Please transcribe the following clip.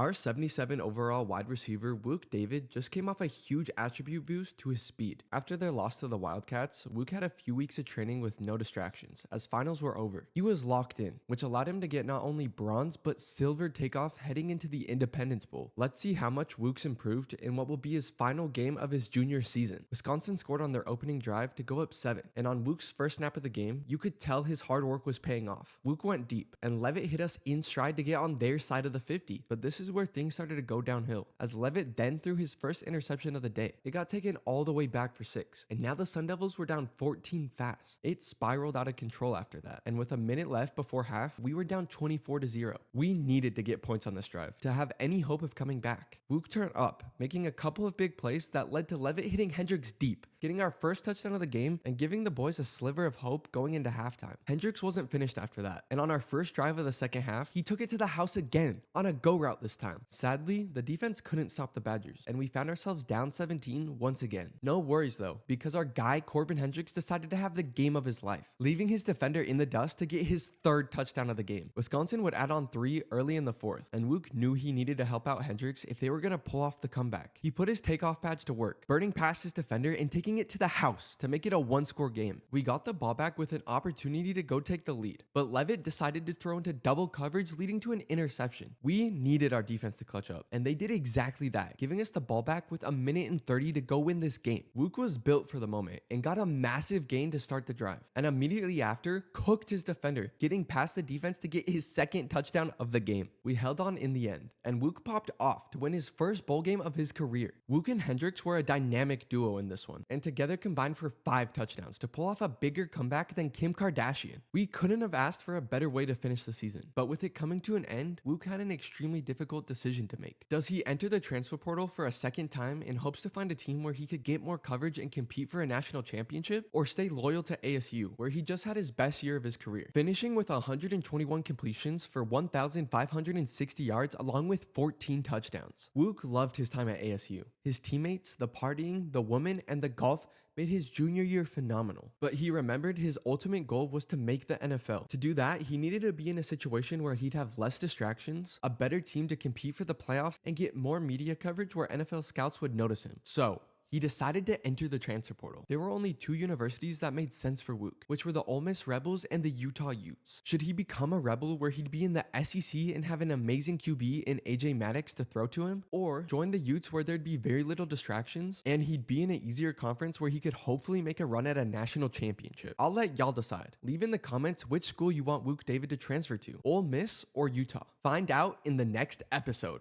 Our 77 overall wide receiver Wuke David just came off a huge attribute boost to his speed. After their loss to the Wildcats, Wuke had a few weeks of training with no distractions, as finals were over. He was locked in, which allowed him to get not only bronze but silver takeoff heading into the Independence Bowl. Let's see how much Wuke's improved in what will be his final game of his junior season. Wisconsin scored on their opening drive to go up 7, and on Wuke's first snap of the game, you could tell his hard work was paying off. Wuke went deep, and Levitt hit us in stride to get on their side of the 50, but this is where things started to go downhill, as Levitt then threw his first interception of the day. It got taken all the way back for 6, and now the Sun Devils were down 14 fast. It spiraled out of control after that, and with a minute left before half, we were down 24-0. We needed to get points on this drive to have any hope of coming back. Wuke turned up, making a couple of big plays that led to Levitt hitting Hendricks deep, getting our first touchdown of the game and giving the boys a sliver of hope going into halftime. Hendricks wasn't finished after that, and on our first drive of the second half, he took it to the house again, on a go route this time. Sadly, the defense couldn't stop the Badgers, and we found ourselves down 17 once again. No worries though, because our guy Corbin Hendricks decided to have the game of his life, leaving his defender in the dust to get his third touchdown of the game. Wisconsin would add on 3 early in the fourth, and Wuke knew he needed to help out Hendricks if they were going to pull off the comeback. He put his takeoff badge to work, burning past his defender and taking it to the house to make it a 1-score game. We got the ball back with an opportunity to go take the lead, but Levitt decided to throw into double coverage, leading to an interception. We needed our defense to clutch up, and they did exactly that, giving us the ball back with 1:30 to go win this game. Wuke was built for the moment and got a massive gain to start the drive, and immediately after cooked his defender, getting past the defense to get his second touchdown of the game. We held on in the end, and Wuke popped off to win his first bowl game of his career. Wuke and Hendricks were a dynamic duo in this one, and together combined for 5 touchdowns to pull off a bigger comeback than Kim Kardashian. We couldn't have asked for a better way to finish the season, but with it coming to an end, Wuke had an extremely difficult decision to make. Does he enter the transfer portal for a second time in hopes to find a team where he could get more coverage and compete for a national championship, or stay loyal to ASU, where he just had his best year of his career, finishing with 121 completions for 1,560 yards along with 14 touchdowns? Wuke loved his time at ASU. His teammates, the partying, the woman, and the golf made his junior year phenomenal. But he remembered his ultimate goal was to make the NFL. To do that, he needed to be in a situation where he'd have less distractions, a better team to compete for the playoffs, and get more media coverage where NFL scouts would notice him. So he decided to enter the transfer portal. There were only 2 universities that made sense for Wuke, which were the Ole Miss Rebels and the Utah Utes. Should he become a Rebel where he'd be in the SEC and have an amazing QB in AJ Maddox to throw to him? Or join the Utes where there'd be very little distractions and he'd be in an easier conference where he could hopefully make a run at a national championship? I'll let y'all decide. Leave in the comments which school you want Wuke David to transfer to, Ole Miss or Utah. Find out in the next episode.